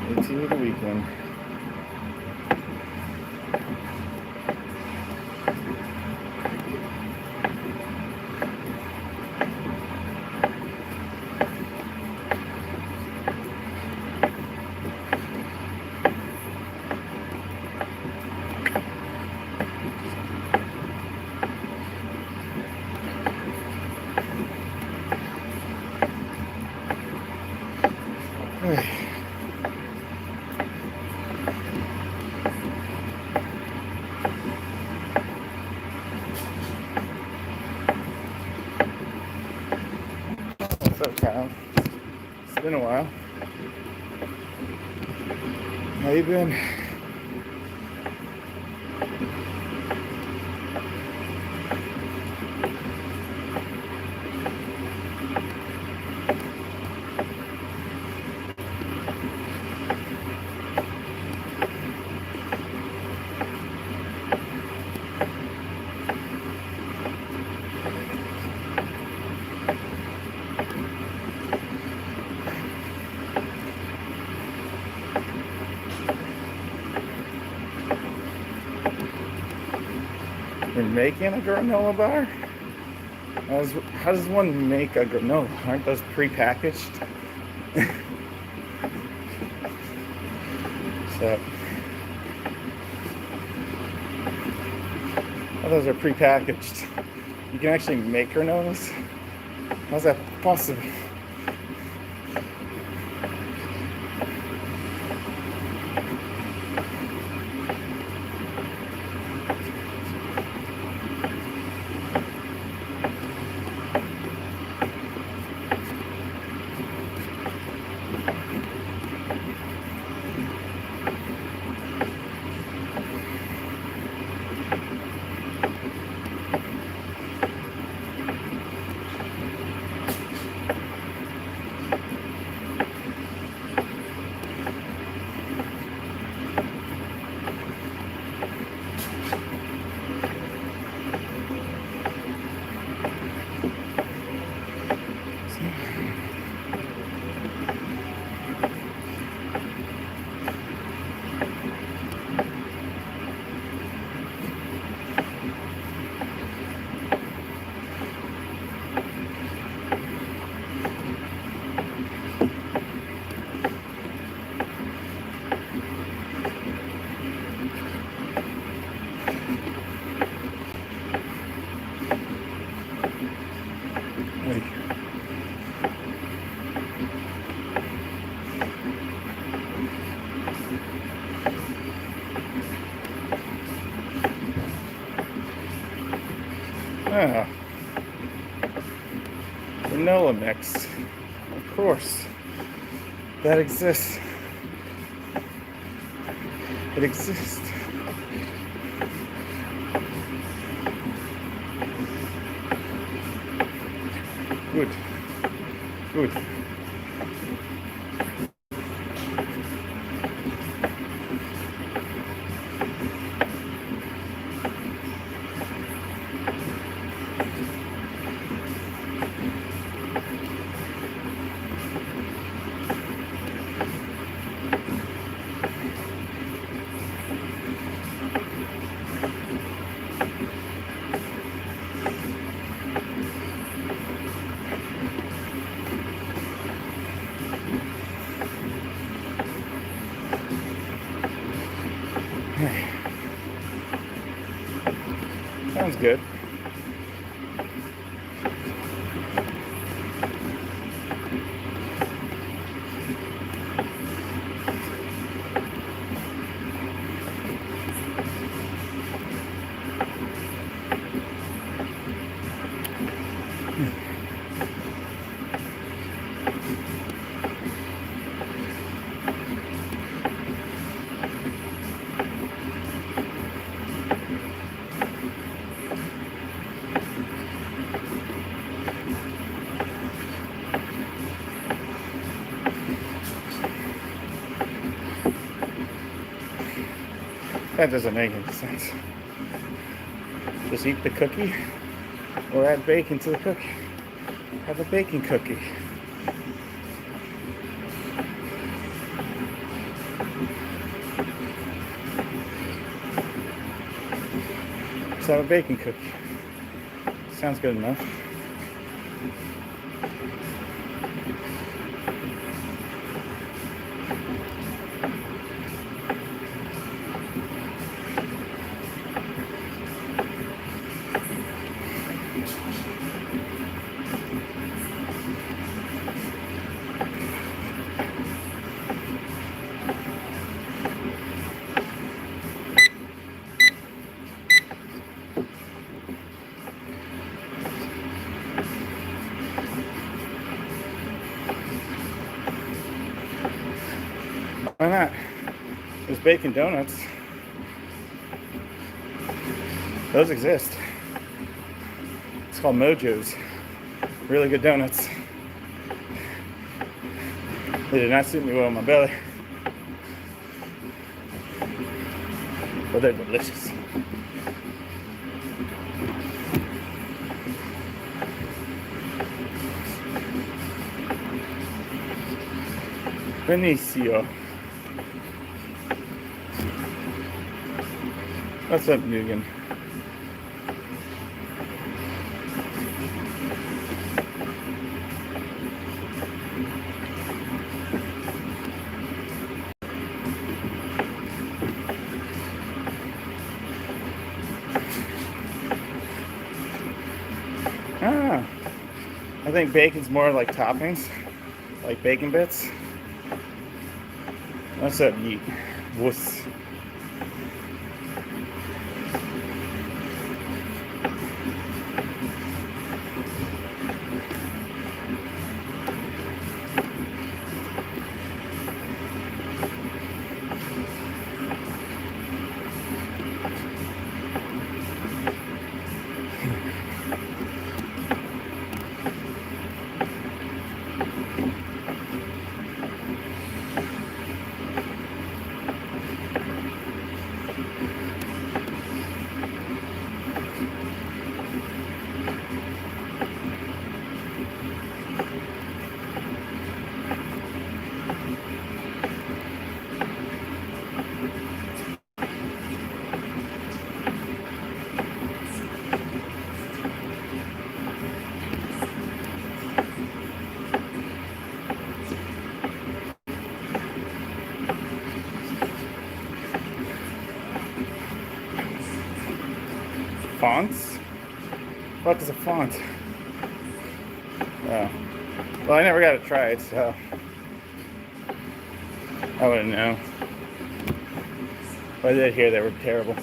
into the weekend. What's up, Kyle? It's been a while. How you been? You're making a granola bar? How does one make a granola? Aren't those prepackaged? So, oh, those are prepackaged. You can actually make granolas? How's that possible? Ah, granola mix. Of course. That exists. It exists. Good. Good. Sounds good. That doesn't make any sense. Just eat the cookie or add bacon to the cookie. Have a bacon cookie. Let's have a bacon cookie. Sounds good enough. Why not? There's bacon donuts. Those exist. It's called Mojo's. Really good donuts. They did not suit me well in my belly, but they're delicious. Benicio. What's up, Mugen? Ah, I think bacon's more like toppings, like bacon bits. What's up, Yeet? Wuss. Fonts? What is a font? Oh. Well, I never got to try it, so I wouldn't know. But I did hear they were terrible.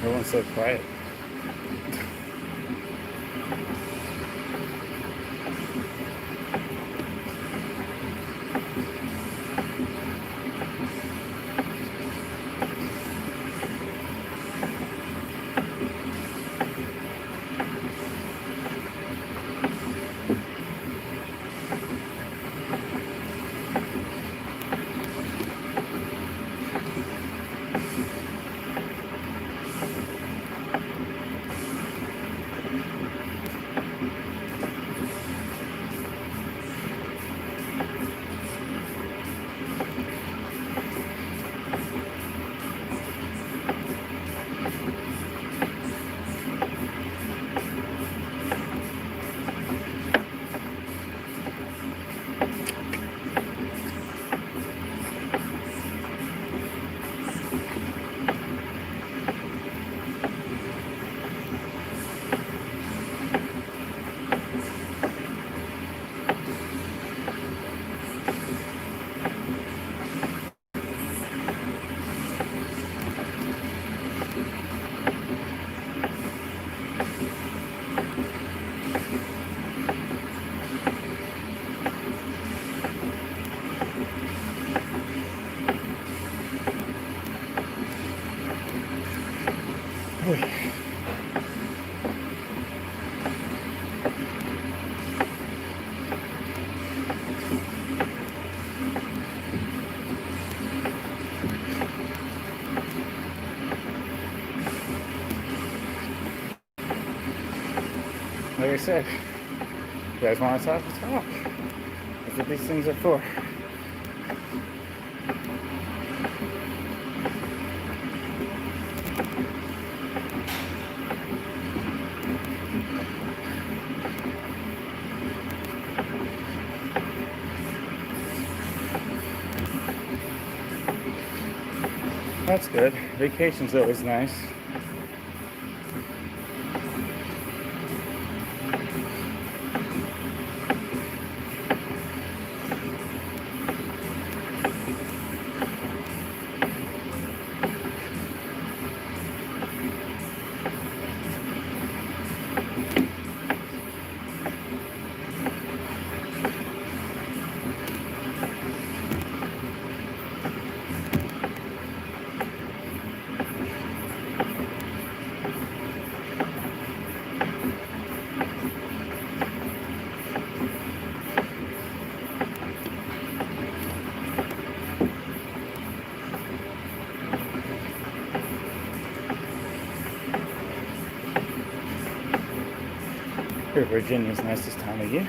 Everyone's so quiet. Like I said, you guys want to talk? Talk. That's what these things are for. That's good. Vacation's always nice. Here, Virginia's nice this time of year.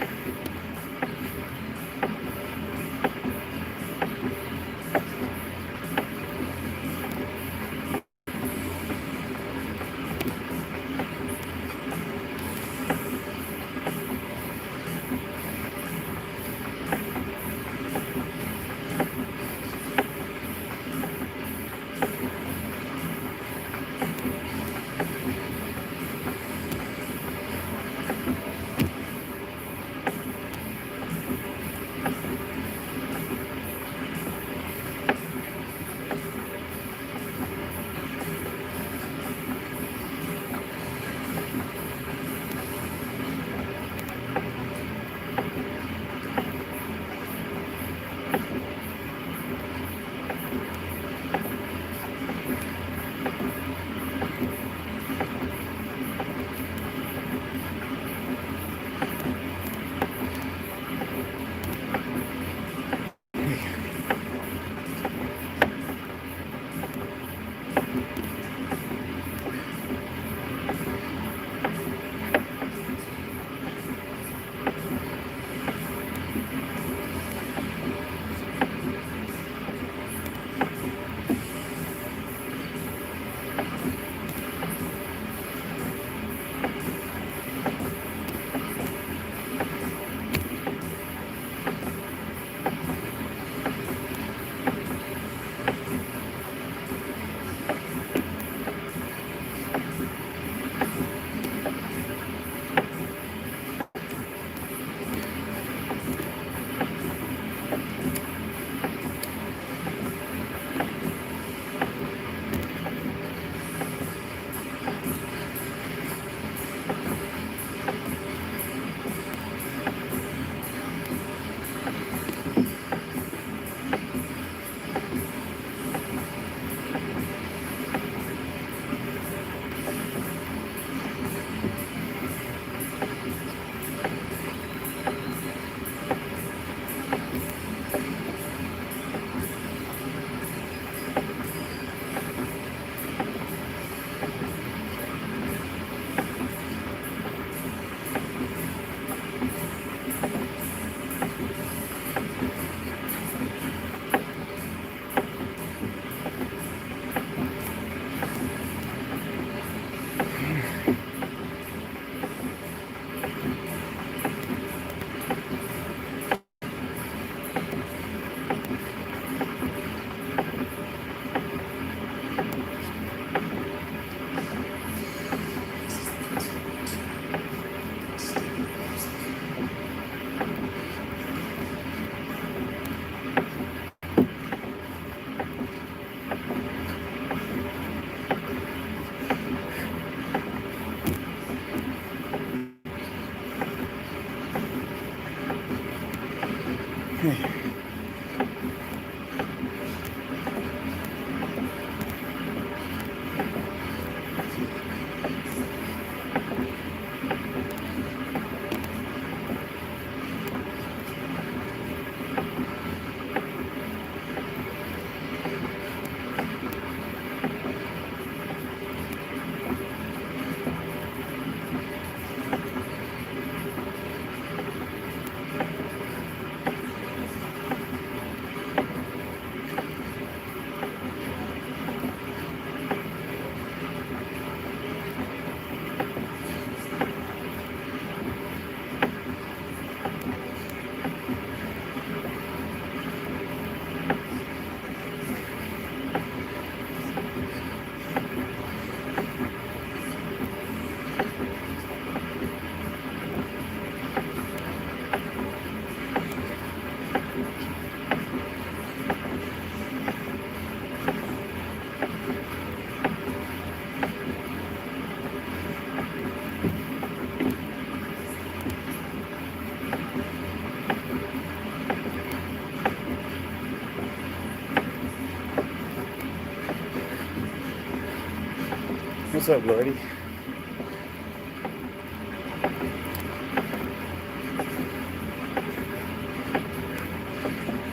What's up, Lordy?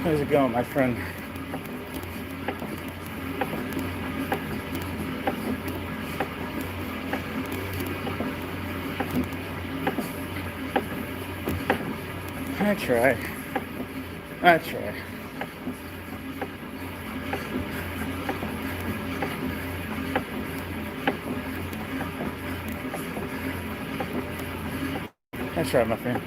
How's it going, my friend? I try. I try. I try, my friend.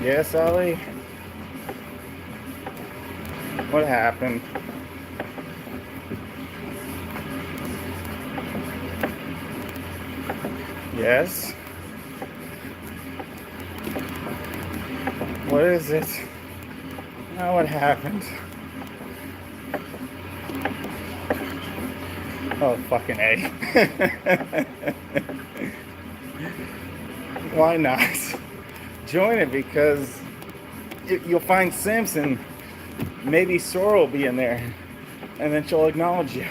Yes, Ollie? What happened? Yes? What is it? Oh, what happened? Oh, fucking A. Why not? Join it, because you'll find Simpson. Maybe Sora will be in there, and then she'll acknowledge you.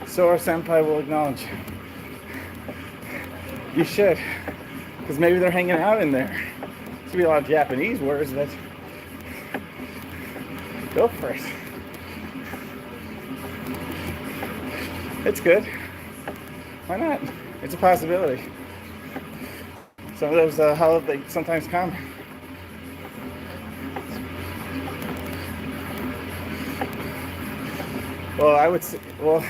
Sora Senpai will acknowledge you. You should, because maybe they're hanging out in there. There's gonna be a lot of Japanese words, but go for it. It's good. Why not? It's a possibility. Some of those holidays sometimes come. Well, I would say, well,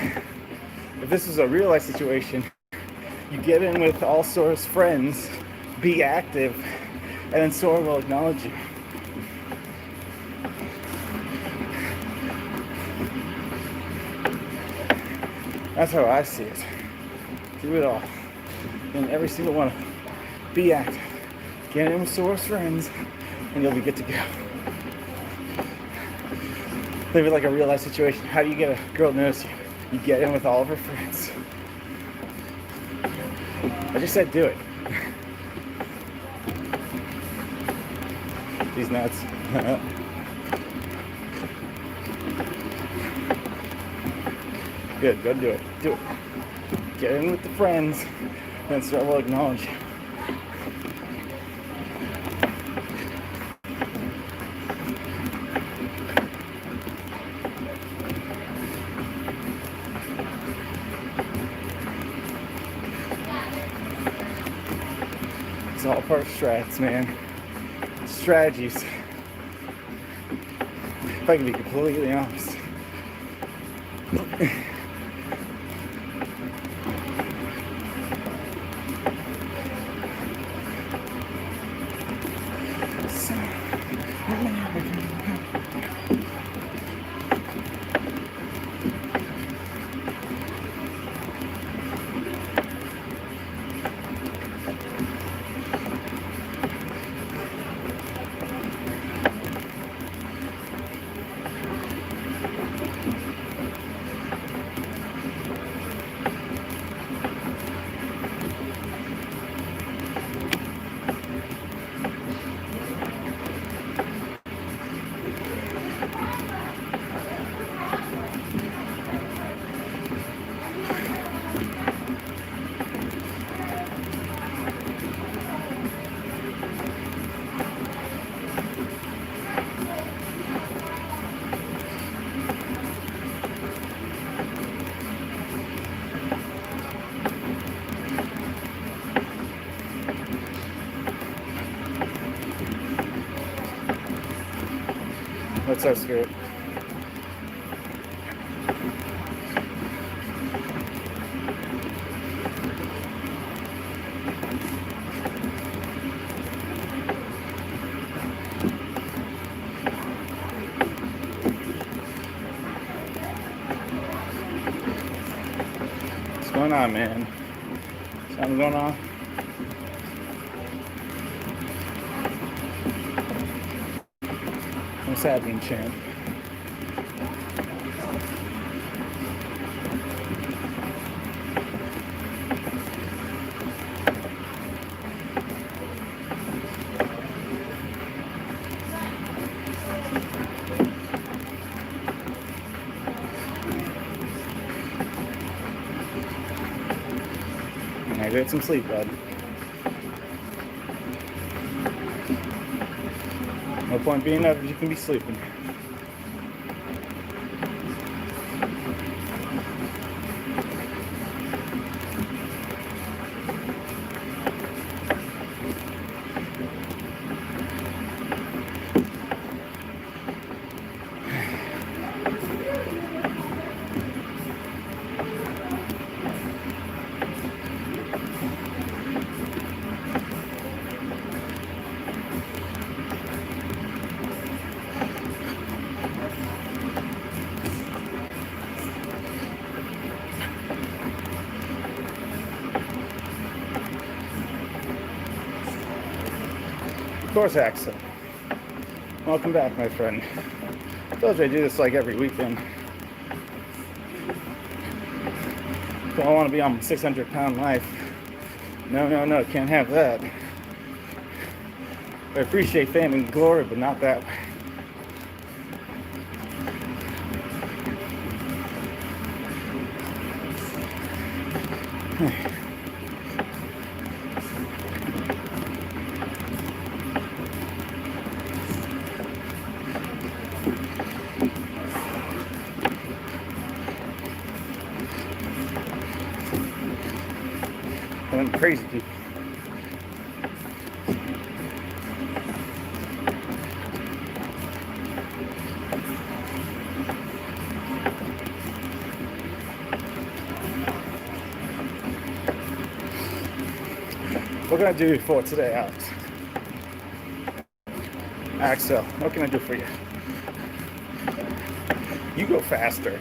if this is a real life situation, you get in with all Sora's friends, be active, and then Sora will acknowledge you. That's how I see it. Do it all. In every single one of them. Be active. Get in with Sora's friends, and you'll be good to go. Live it like a real life situation. How do you get a girl to notice you? You get in with all of her friends. I just said do it. These nuts. Good, go do it. Do it. Get in with the friends, then Sora will acknowledge you. It's all part of strats, man. Strategies. If I can be completely honest. What's up, Spirit? What's going on, man? Something going on? What's happening, champ? Now get some sleep, bud. No point being up if you can be sleeping. Of course, Axel. Welcome back, my friend. I told you I do this like every weekend. Don't want to be on 600-pound life. No, can't have that. I appreciate fame and glory, but not that way. Them crazy people. What can I do for today, Alex? Axel, what can I do for you? You go faster.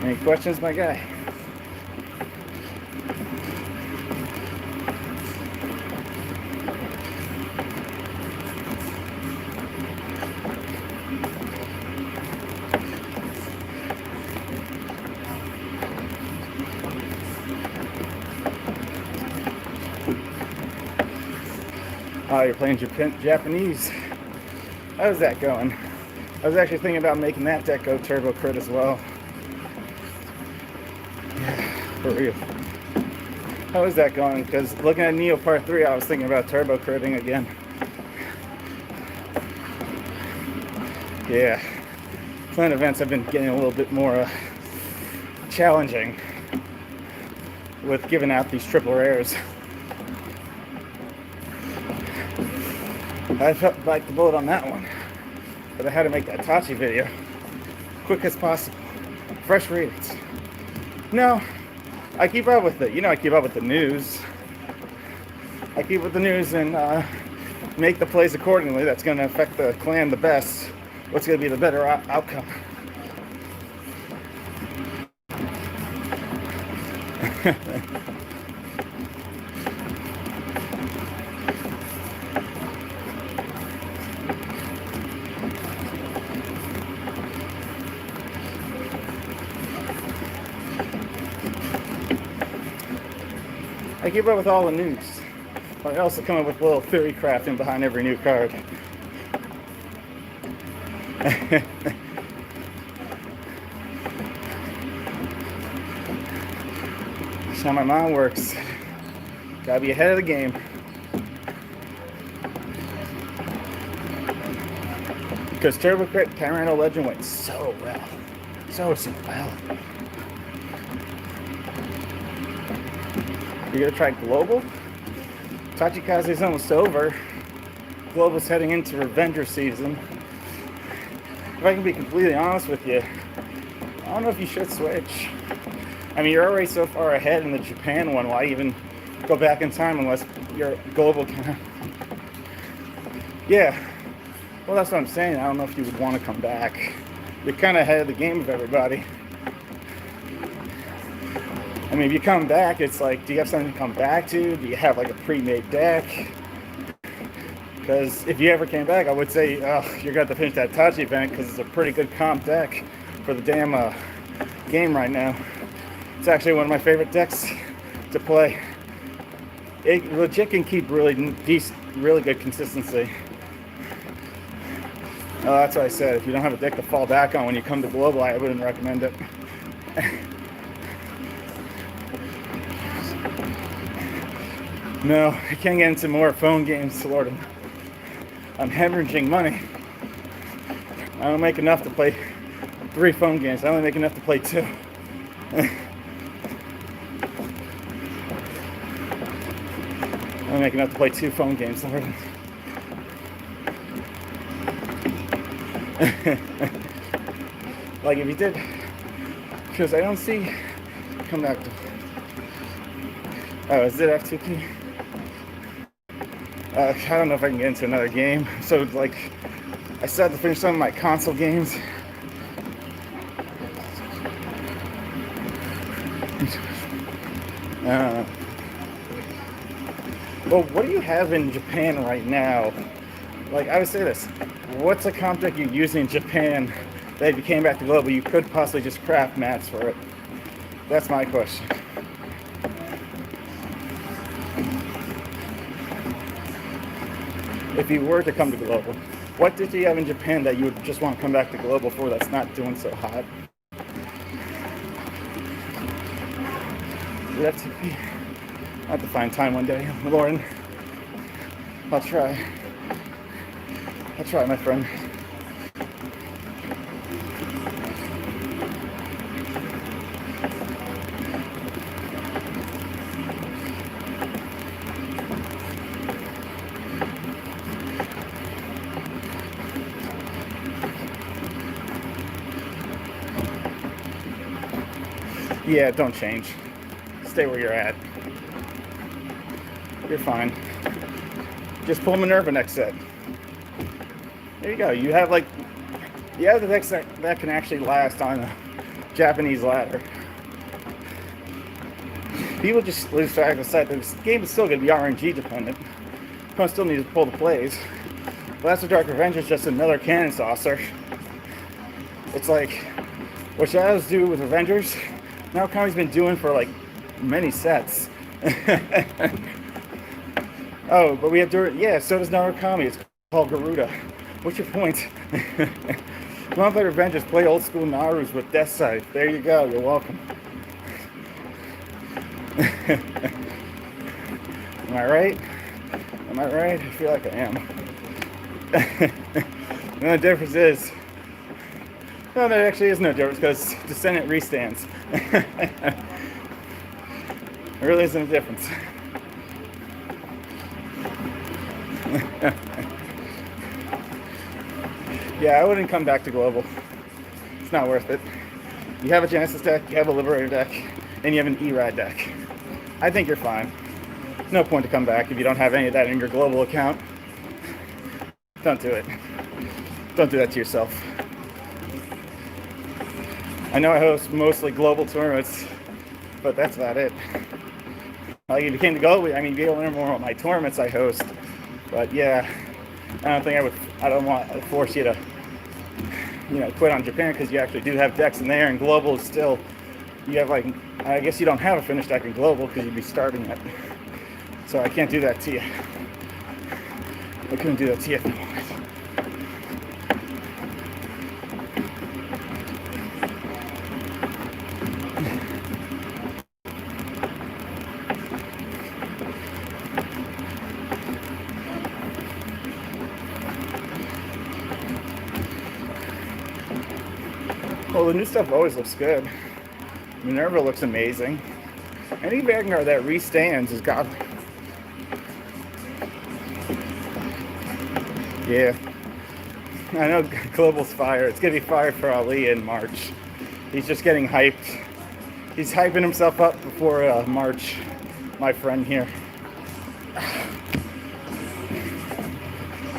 Any questions, my guy? Oh, you're playing Japanese. How's that going? I was actually thinking about making that deck go Turbo Crit as well. Yeah, for real. How is that going? Because looking at Neo Part 3, I was thinking about Turbo Critting again. Yeah. Clan events have been getting a little bit more challenging with giving out these triple rares. I felt like the bullet on that one, but I had to make that Tachi video quick as possible. Fresh readings. No, I keep up with it. You know, I keep up with the news. I keep up with the news and make the plays accordingly. That's going to affect the clan the best. What's going to be the better outcome? I keep up with all the news. I also come up with a little theory crafting behind every new card. That's how my mind works. Gotta be ahead of the game. Because Turbo Tyranno Legend went so well. So well. You're gonna try Global? Tachikaze's almost over. Global's heading into Revenger season. If I can be completely honest with you, I don't know if you should switch. I mean, you're already so far ahead in the Japan one. Why even go back in time unless you're Global kind of... Yeah. Well, that's what I'm saying. I don't know if you would want to come back. You're kind of ahead of the game of everybody. I mean, if you come back, it's like, do you have something to come back to? Do you have like a pre-made deck? Because if you ever came back, I would say, oh, you're going to have to finish that Tachi event because it's a pretty good comp deck for the damn game right now. It's actually one of my favorite decks to play. It legit can keep really good consistency. That's what I said. If you don't have a deck to fall back on when you come to Global, I wouldn't recommend it. No, I can't get into more phone games, Lord. I'm hemorrhaging money. I don't make enough to play 3 phone games. I only make enough to play 2. I only make enough to play 2 phone games, Lord. Like if you did, because I don't see, come back to, oh, is it F2P? I don't know if I can get into another game. So like, I still have to finish some of my console games. Well, what do you have in Japan right now? Like, I would say this. What's a comp deck you're using in Japan that if you came back to Global, you could possibly just craft mats for it? That's my question. If you were to come to Global, what did you have in Japan that you would just want to come back to Global for that's not doing so hot? I'll have to find time one day, Lauren. I'll try, my friend. Yeah, don't change. Stay where you're at. You're fine. Just pull Minerva next set. There you go. You have the decks that can actually last on a Japanese ladder. People just lose track of the sight. This game is still going to be RNG dependent. You still need to pull the plays. Blast of Dark Revenge is just another cannon saucer. It's like what Shadows do with Revengers. Now Kami's been doing for like many sets. Oh, but we have yeah, so does Narukami. It's called Garuda. What's your point? You want to play Revengers, play old school Narus with Death Sight. There you go, you're welcome. Am I right? Am I right? I feel like I am. The only difference is, no, there actually is no difference because Descendant restands. There really isn't a difference. Yeah, I wouldn't come back to Global. It's not worth it. You have a Genesis deck, you have a Liberator deck, and you have an Erad deck. I think you're fine. No point to come back if you don't have any of that in your Global account. Don't do it. Don't do that to yourself. I know I host mostly Global tournaments, but that's about it. Like if you came to Global, I mean, you'd be able to learn more about my tournaments I host. But yeah, I don't want to force you to, quit on Japan because you actually do have decks in there, and Global is still, you have I guess you don't have a finished deck in Global because you'd be starting it. So I can't do that to you. I couldn't do that to you if I wanted. Well, the new stuff always looks good. Minerva looks amazing. Any Vanguard that restands is godly. Yeah. I know Global's fire. It's going to be fire for Ali in March. He's just getting hyped. He's hyping himself up before March, my friend here.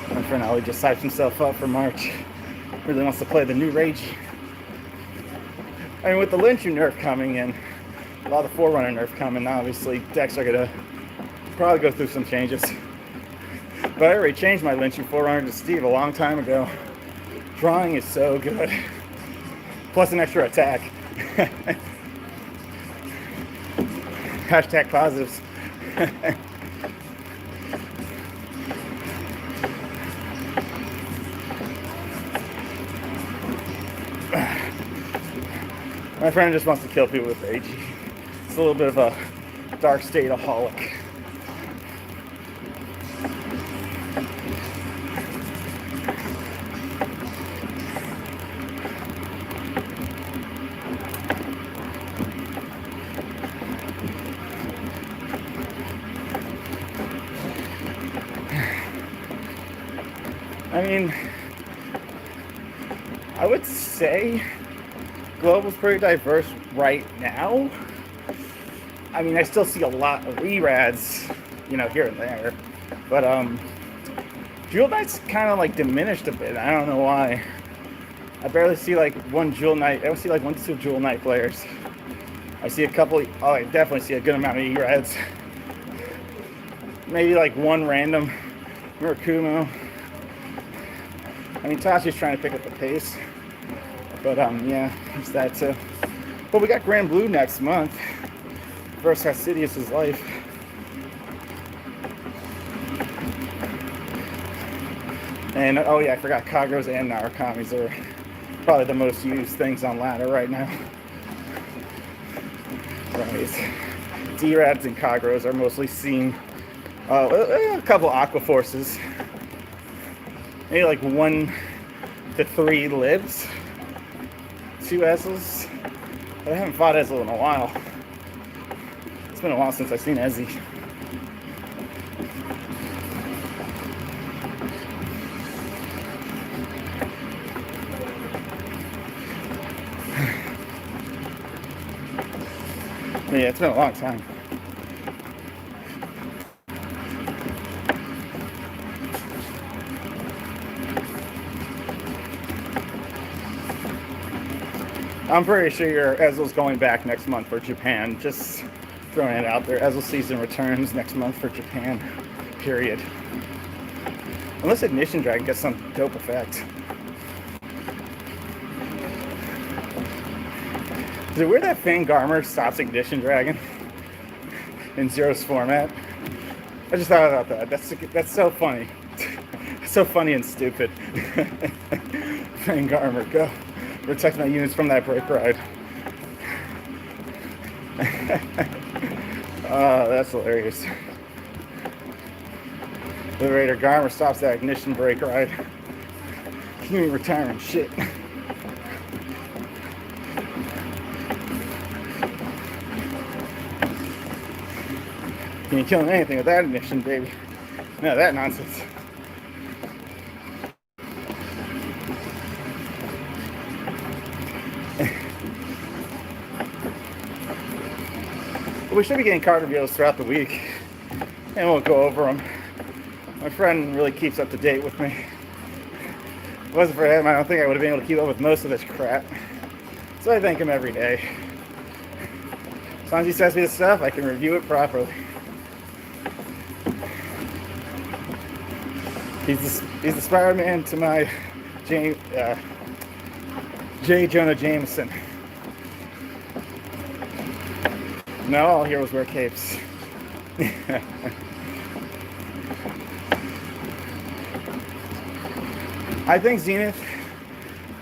My friend Ali just hyped himself up for March. Really wants to play the new Rage. I mean, with the Lynchu nerf coming in, a lot of the Forerunner nerf coming, obviously decks are going to probably go through some changes. But I already changed my Lynchu Forerunner to Steve a long time ago. Drawing is so good. Plus an extra attack. Hashtag positives. My friend just wants to kill people with AG. It's a little bit of a dark state-aholic. I mean, I would say Global's pretty diverse right now. I mean, I still see a lot of ERADs, you know, here and there. But, Jewel Knight's kind of, like, diminished a bit. I don't know why. I barely see, like, one Jewel Knight. I don't see, like, 1 to 2 Jewel Knight players. I see a couple, I definitely see a good amount of ERADs. Maybe, like, one random Murakumo. I mean, Tashi's trying to pick up the pace. But, yeah, it's that too. But we got Grand Blue next month versus Hasidious's Life. And, oh yeah, I forgot Kagros and Narakamis are probably the most used things on ladder right now. Right. D-Rads and Kagros are mostly seen. A couple Aqua Forces. Maybe like 1 to 3 libs. 2 Ezels. But I haven't fought Ezel in a while. It's been a while since I've seen Ezzy. Yeah, it's been a long time. I'm pretty sure your Ezel's going back next month for Japan. Just throwing it out there. Ezel season returns next month for Japan. Period. Unless Ignition Dragon gets some dope effect. Is it weird that Fang Garmer stops Ignition Dragon in Zero's format? I just thought about that. That's so funny. So funny and stupid. Fang Garmer, go. Protect my units from that break ride. Oh, that's hilarious. Liberator Garmer stops that ignition break ride. You ain't retiring shit. You ain't killing anything with that ignition, baby. No, that nonsense. We should be getting card reveals throughout the week, and we'll go over them. My friend really keeps up to date with me. If it wasn't for him, I don't think I would have been able to keep up with most of this crap. So I thank him every day. As long as he sends me the stuff, I can review it properly. He's the Spider-Man to my J. Jonah Jameson. No, all heroes wear capes. I think Zenith,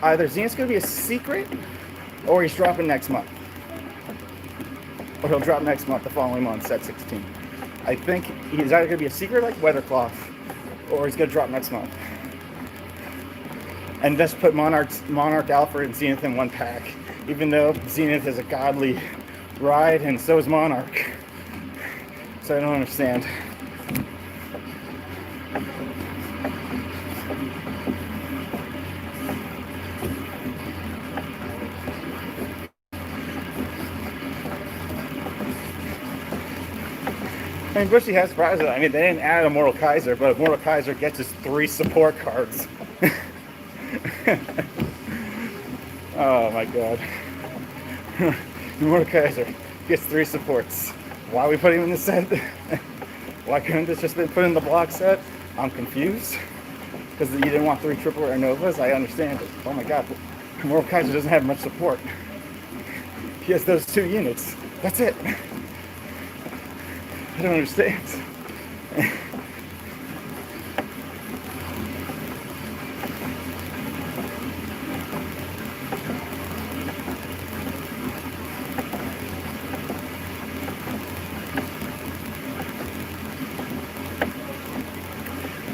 either Zenith's going to be a secret, or he's dropping next month. Or he'll drop next month, the following month, set 16. I think he's either going to be a secret like Weathercloth, or he's going to drop next month. and just put Monarch Alpha and Zenith in one pack, even though Zenith is a godly ride and so is Monarch. So I don't understand. I mean, Bushy has prizes. I mean, they didn't add a Mortal Kaiser, but Mortal Kaiser gets us 3 support cards. Oh my god. Mortal Kaiser gets 3 supports. Why are we putting him in the set? Why couldn't this just been put in the block set? I'm confused. Because you didn't want 3 triple rare Novas? I understand it. Oh my god. Mortal Kaiser doesn't have much support. He has those 2 units. That's it. I don't understand.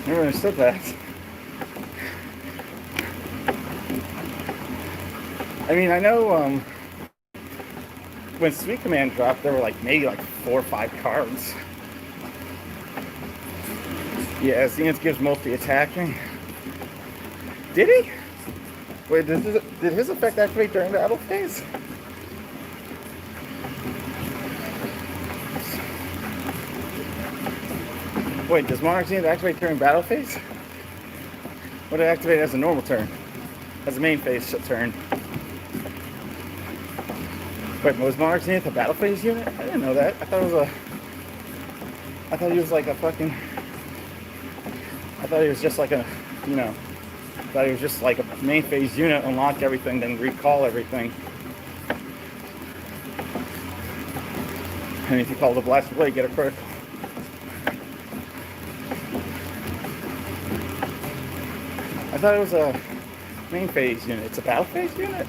Never understood that. I mean, I know when Sweet Command dropped, there were like maybe like 4 or 5 cards. Yeah, Zenith gives mostly attacking. Did he? Wait, did his effect activate during the battle phase? Wait, does Monarch Zenith activate during battle phase? What did it activate as a normal turn? As a main phase turn? Wait, was Monarch Zenith a battle phase unit? I didn't know that. I thought he was like a fucking... I thought he was just like a, you know, I thought he was just like a main phase unit, unlock everything, then recall everything. And if you call the Blaster Blade, get a critical. I thought it was a main phase unit. It's a battle phase unit?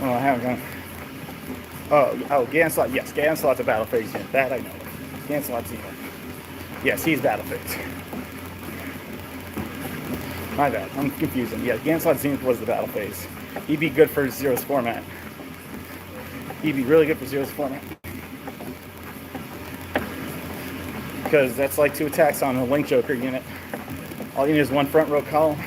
Oh, I haven't gone. Oh, Ganslot. Yes, Ganslot's a battle phase unit. That I know. Ganslot's unit. Yes, he's battle phase. My bad. I'm confusing. Yeah, Ganslot Zenith was the battle phase. He'd be good for Zero's format. He'd be really good for Zero's format. Because that's like 2 attacks on a Link Joker unit. All you need is 1 front row column.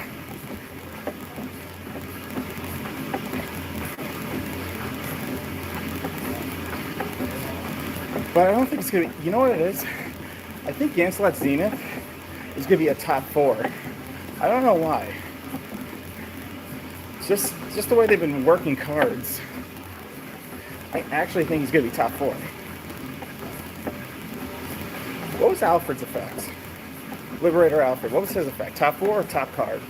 But I don't think it's going to be... You know what it is? I think Ganslot Zenith is going to be a top 4. I don't know why. It's just the way they've been working cards. I actually think he's going to be top 4. What was Alfred's effect? Liberator Alfred. What was his effect? Top 4 or top card?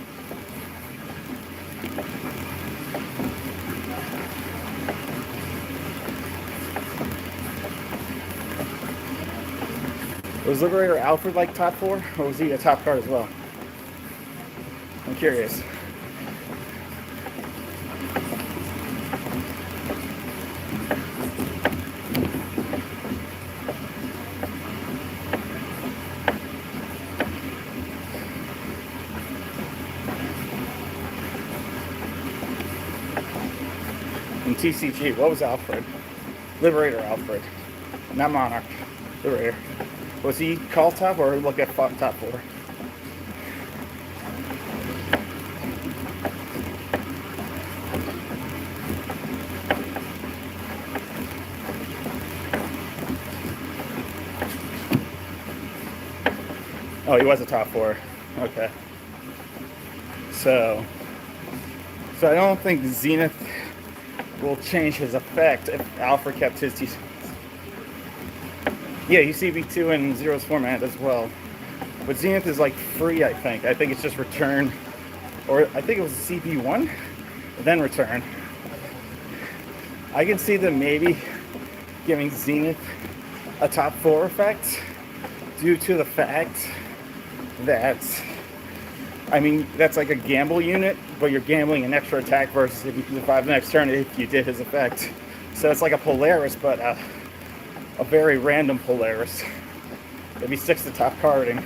Was Liberator Alfred like top 4, or was he a top card as well? I'm curious. In TCG, what was Alfred? Liberator Alfred, not Monarch. Liberator. Was he called top or look at top 4? Oh, he was a top 4. Okay. So I don't think Zenith will change his effect if Alfred kept his TCG. Yeah, UCB2 in Zero's format as well. But Zenith is like free, I think. I think it's just return. Or I think it was CB1, then return. I can see them maybe giving Zenith a top 4 effect due to the fact that, I mean, that's like a gamble unit, but you're gambling an extra attack versus if you can survive the next turn if you did his effect. So it's like a Polaris, but a very random Polaris. if he sticks to top carding.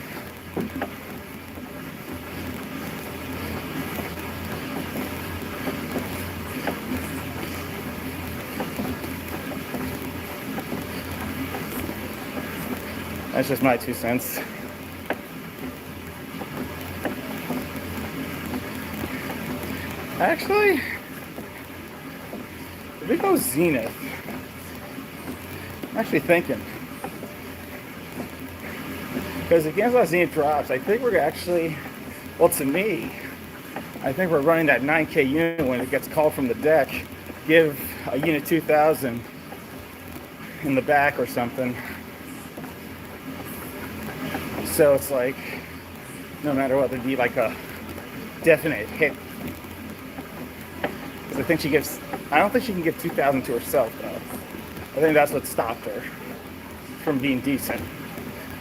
That's just my 2 cents. Actually, if we go Zenith, I'm actually thinking, because if Gamezon Zenith drops, I think we're actually, well, to me, I think we're running that 9K unit when it gets called from the deck. Give a unit 2000 in the back or something. So it's like, no matter what, there'd be like a definite hit. Because I think she gives, I don't think she can give 2000 to herself though. I think that's what stopped her from being decent.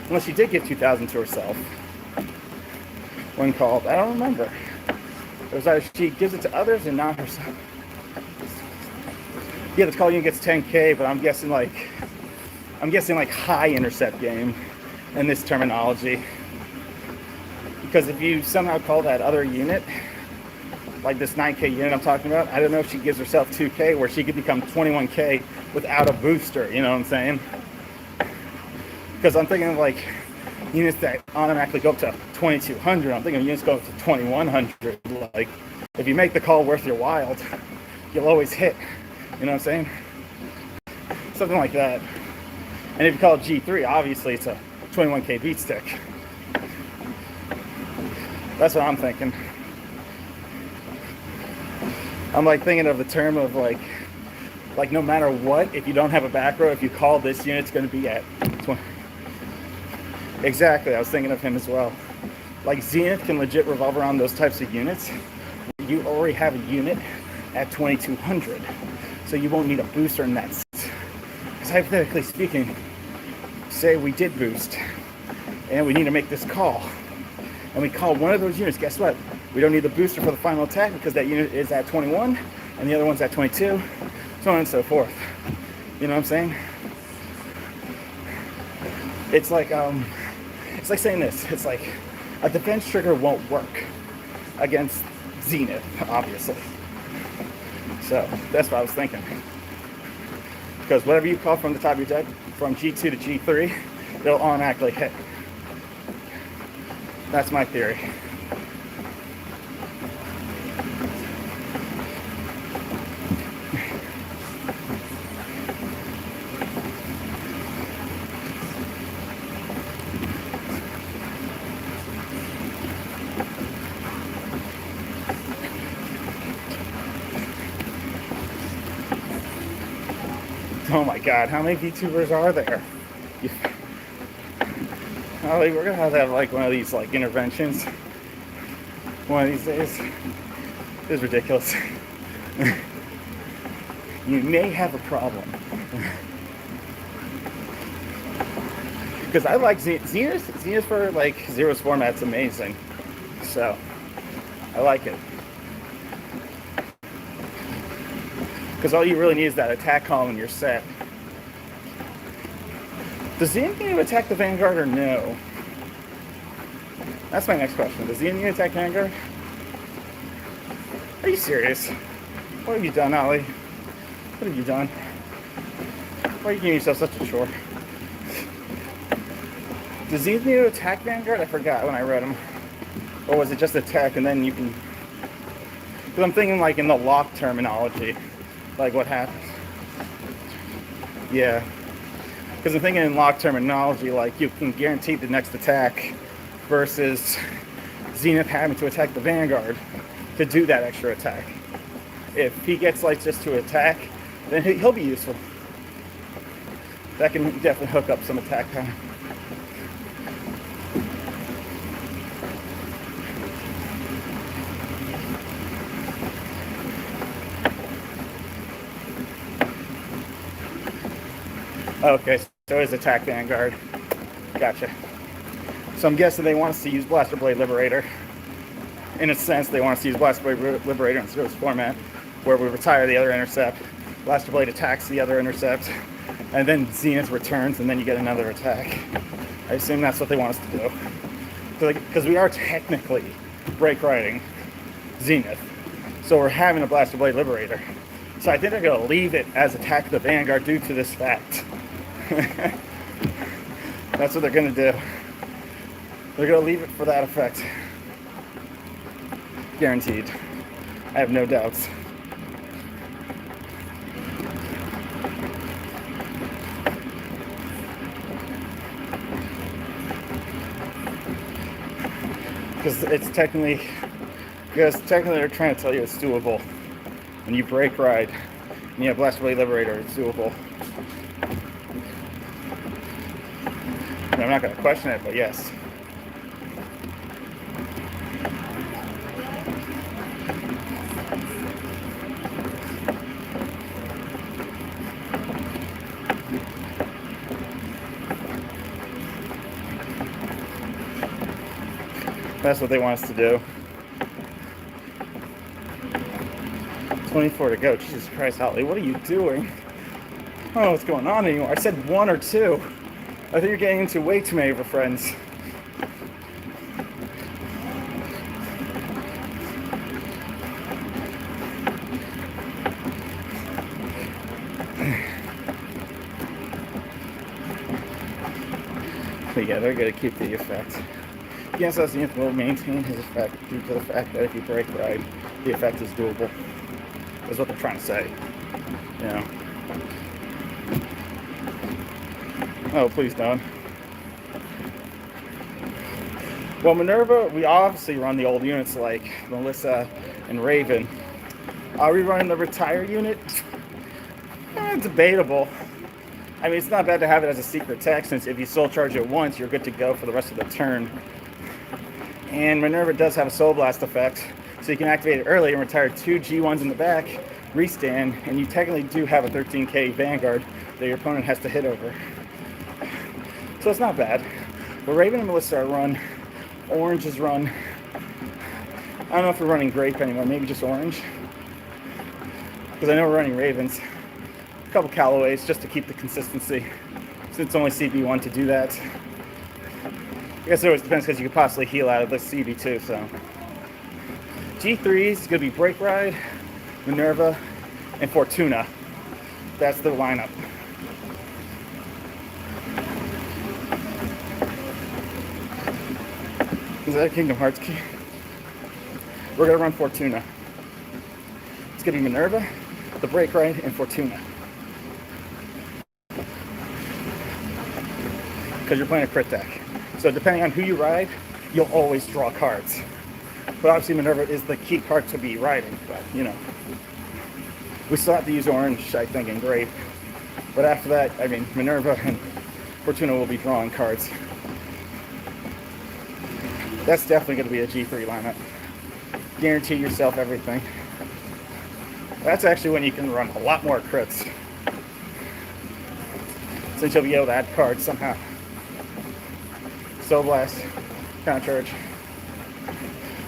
Unless she did give 2000 to herself when called. I don't remember. It was either she gives it to others and not herself. Yeah, the call unit gets 10K, but I'm guessing like high intercept game in this terminology. Because if you somehow call that other unit, like this 9K unit I'm talking about, I don't know if she gives herself 2K where she could become 21K without a booster, you know what I'm saying? Because I'm thinking of like units that automatically go up to 2200. I'm thinking of units go up to 2100. Like, if you make the call worth your while, you'll always hit. You know what I'm saying? Something like that. And if you call it G3, obviously it's a 21K beat stick. That's what I'm thinking. I'm like thinking of the term of like no matter what, if you don't have a back row, if you call this unit, it's going to be at 20. Exactly, I was thinking of him as well. Like Zenith can legit revolve around those types of units. You already have a unit at 2200, so you won't need a booster in that sense. Because hypothetically speaking, say we did boost, and we need to make this call, and we call one of those units, guess what? We don't need the booster for the final attack because that unit is at 21, and the other one's at 22, so on and so forth. You know what I'm saying? It's like saying this. It's like a defense trigger won't work against Zenith, obviously. So that's what I was thinking. Because whatever you call from the top of your deck, from G2 to G3, they'll automatically hit. That's my theory. Oh my god, how many VTubers are there? We're gonna have to have like one of these like interventions one of these days. It's ridiculous. You may have a problem. Because I like Zenith for like Zero's format's amazing. So I like it. Because all you really need is that attack column and you're set. Does Zenith need to attack the Vanguard or no? That's my next question. Does Zenith need to attack Vanguard? Are you serious? What have you done, Ollie? What have you done? Why are you giving yourself such a chore? Does Zenith need to attack Vanguard? I forgot when I read them. Or was it just attack and then you can... Because I'm thinking like in the lock terminology. Like what happens? Yeah. Because I'm thinking in lock terminology, like you can guarantee the next attack versus Zenith having to attack the Vanguard to do that extra attack. If he gets like just to attack, then he'll be useful. That can definitely hook up some attack time. Okay, so it's attack Vanguard. Gotcha. So I'm guessing they want us to use Blaster Blade Liberator. In a sense, they want us to use Blaster Blade Liberator in Zero's format, where we retire the other intercept, Blaster Blade attacks the other intercept, and then Zenith returns, and then you get another attack. I assume that's what they want us to do. Because we are technically break riding Zenith. So we're having a Blaster Blade Liberator. So I think they're going to leave it as Attack of the Vanguard due to this fact. That's what they're going to do. They're going to leave it for that effect. Guaranteed. I have no doubts. Because technically they're trying to tell you it's doable. When you break ride and you have Blaster Blade Liberator, it's doable. And I'm not going to question it, but yes. That's what they want us to do. 24 to go. Jesus Christ, Holly, what are you doing? I don't know what's going on anymore. I said 1 or 2. I think you're getting into way too many of your friends. But yeah, they're going to keep the effect. Yes, as the will maintain his effect due to the fact that if you break ride, the effect is doable. Is what they're trying to say. You know. Oh, please don't. Well, Minerva, we obviously run the old units like Melissa and Raven. Are we running the retire unit? Debatable. I mean, it's not bad to have it as a secret tech, since if you soul charge it once, you're good to go for the rest of the turn. And Minerva does have a Soul Blast effect, so you can activate it early and retire 2 G1s in the back, restand, and you technically do have a 13k Vanguard that your opponent has to hit over. So it's not bad. But Raven and Melissa are run. Orange is run. I don't know if we're running Grape anymore, maybe just Orange. Because I know we're running Ravens. A couple Callaways just to keep the consistency, since it's only CB1 to do that. I guess it always depends, because you could possibly heal out of this CB2, so. G3 is going to be Break Ride, Minerva, and Fortuna. That's the lineup. Is that a Kingdom Hearts key? We're going to run Fortuna. It's going to be Minerva, the Break Ride, and Fortuna. Because you're playing a crit deck. So depending on who you ride, you'll always draw cards. But obviously Minerva is the key card to be riding, but you know. We still have to use Orange, I think, and Grape. But after that, I mean, Minerva and Fortuna will be drawing cards. That's definitely going to be a G3 lineup. Guarantee yourself everything. That's actually when you can run a lot more crits, since you'll be able to add cards somehow. Soul Blast, Counter Charge.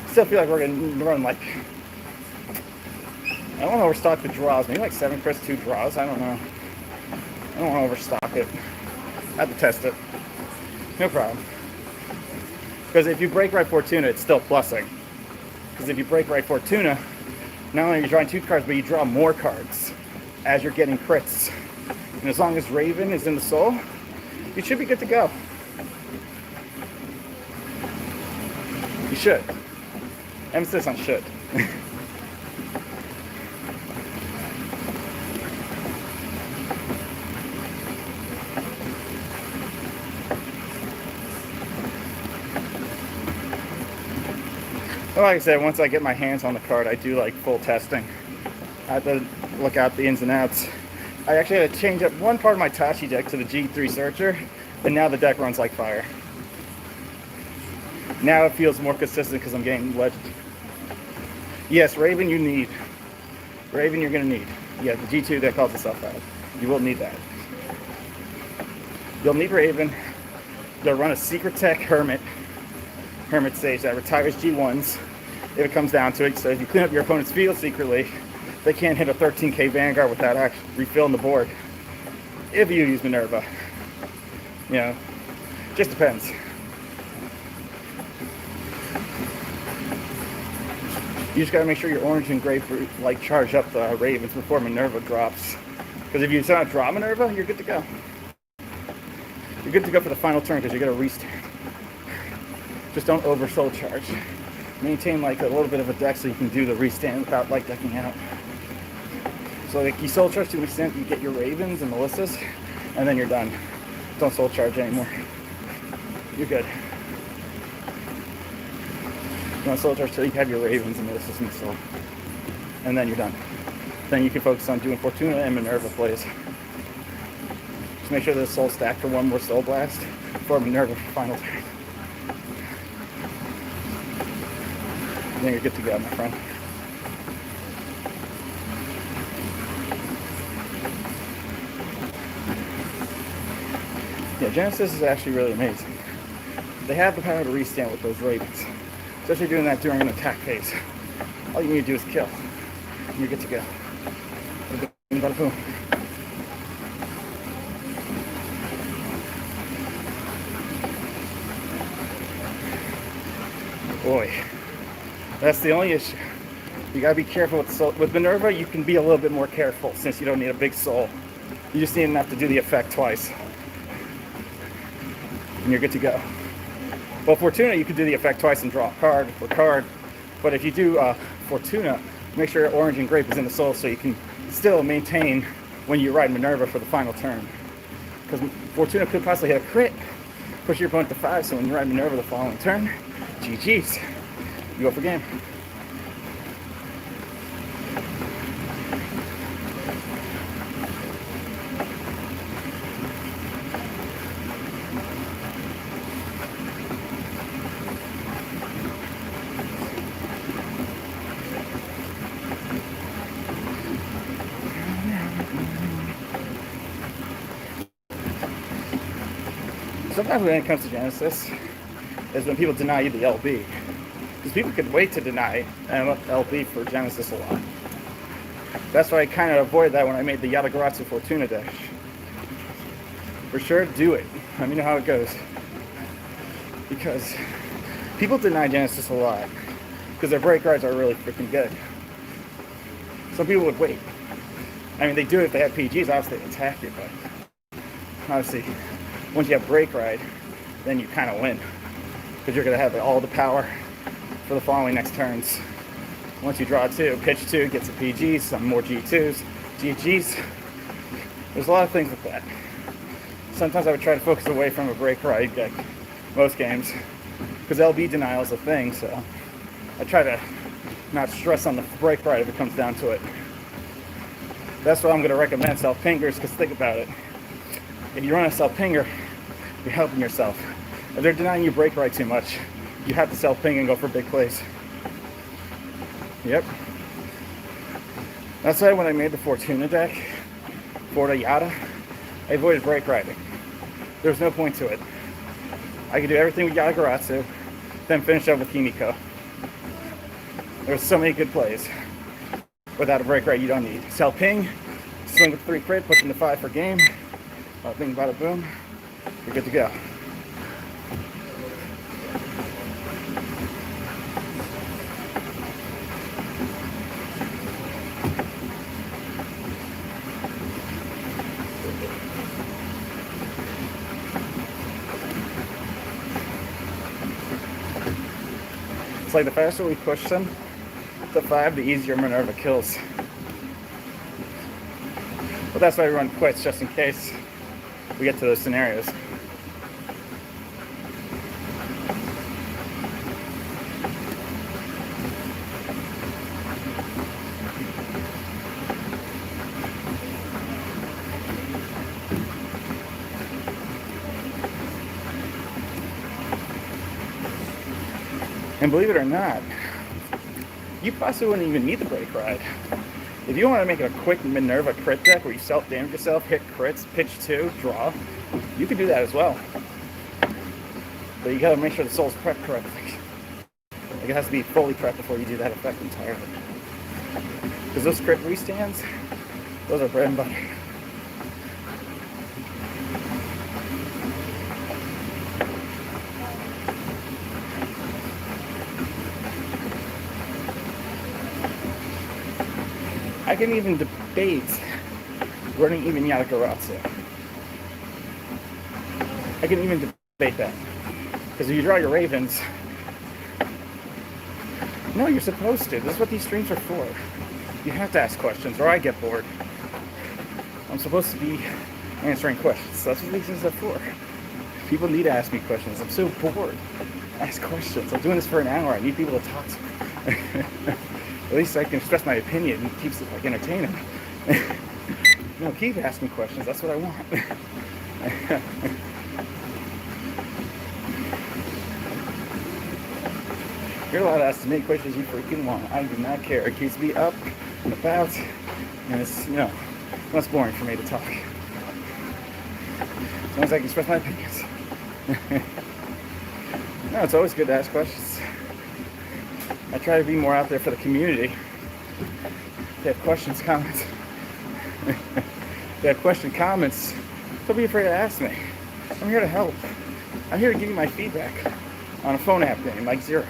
Still feel like we're going to run like, I don't want to overstock the draws, maybe like 7 crits, 2 draws, I don't know. I don't want to overstock it. I have to test it. No problem. Because if you break right Fortuna, it's still plussing. Because if you break right Fortuna, not only are you drawing 2 cards, but you draw more cards as you're getting crits. And as long as Raven is in the soul, you should be good to go. You should. Emphasis on should. Well, like I said, once I get my hands on the card, I do like full testing. I have to look out the ins and outs. I actually had to change up one part of my Tachi deck to the G3 Searcher, and now the deck runs like fire. Now it feels more consistent because I'm getting Legend. Yes, Raven you need. Raven you're going to need. Yeah, the G2 that calls itself out. You will need that. You'll need Raven. You'll run a Secret Tech Hermit stage that retires G1s if it comes down to it. So if you clean up your opponent's field secretly, they can't hit a 13k Vanguard without actually refilling the board. If you use Minerva. You know, Just depends. You just gotta make sure your orange and grape like charge up the Ravens before Minerva drops. Because if you not draw Minerva, you're good to go. You're good to go for the final turn because you're gonna restand. Just don't over soul charge. Maintain like a little bit of a deck so you can do the restand without like decking out. So like you soul charge to an extent, you get your Ravens and Melissas, and then you're done. Don't soul charge anymore. You're good. You want to soul charge till you have your Ravens and Melissas in the soul. And then you're done. Then you can focus on doing Fortuna and Minerva plays. Just make sure the soul stack for one more soul blast before Minerva for final turn. And then you're good to go, my friend. Yeah, Genesis is actually really amazing. They have the power to restand with those Ravens. Especially doing that during an attack phase. All you need to do is kill. And you're good to go. Bada boom. Boy, that's the only issue. You gotta be careful with soul. With Minerva, you can be a little bit more careful since you don't need a big soul. You just need enough to do the effect twice. And you're good to go. Well, Fortuna, you can do the effect twice and draw a card for card. But if you do Fortuna, make sure orange and grape is in the soul so you can still maintain when you ride Minerva for the final turn. Because Fortuna could possibly hit a crit, push your opponent to 5, so when you ride Minerva the following turn, GG's. You go for game. Sometimes when it comes to Genesis, is when people deny you the LB. Because people could wait to deny LB for Genesis a lot. That's why I kind of avoided that when I made the Yatagarasu Fortuna deck. For sure, do it. Let me know how it goes. Because people deny Genesis a lot. Because their break rides are really freaking good. Some people would wait. I mean, they do it if they have PGs, obviously they attack you, but obviously, once you have break ride, then you kind of win. Because you're going to have all the power for the following next turns. Once you draw 2, pitch 2, get some PGs, some more G2s, GGs. There's a lot of things with that. Sometimes I would try to focus away from a break ride deck, most games, because LB denial is a thing, so I try to not stress on the break ride if it comes down to it. That's why I'm going to recommend self-pingers, because think about it. If you run a self-pinger, you're helping yourself. If they're denying you break ride too much, you have to self-ping and go for big plays. Yep. That's why when I made the Fortuna deck for the Yata, I avoided break riding. There was no point to it. I could do everything with Yatagarasu, then finish up with Himiko. There were so many good plays. Without a break ride, you don't need. Self-ping, swing with 3 crit, put them to 5 for game. Bing, bada, boom. You're good to go. It's like the faster we push them to 5, the easier Minerva kills. But that's why we run quits, just in case we get to those scenarios. And believe it or not, you possibly wouldn't even need the break ride. If you want to make it a quick Minerva crit deck where you self-damage yourself, hit crits, pitch 2, draw, you can do that as well. But you gotta make sure the soul's prepped correctly. Like it has to be fully prepped before you do that effect entirely. Because those crit restands, those are bread and butter. I can even debate running even Yatagarasu. I can even debate that. Because if you draw your ravens, no, you're supposed to. This is what these streams are for. You have to ask questions or I get bored. I'm supposed to be answering questions. That's what these things are for. People need to ask me questions. I'm so bored. Ask questions. I'm doing this for an hour. I need people to talk to me. At least I can express my opinion and keeps it like entertaining. No, keep asking questions. That's what I want. You're allowed to ask as many questions as you freaking want. I do not care. It keeps me up and about, and it's, less boring for me to talk. As long as I can express my opinions. No, it's always good to ask questions. I try to be more out there for the community. If you have questions, comments. If you have questions, comments, don't be afraid to ask me. I'm here to help. I'm here to give you my feedback on a phone app game like Zero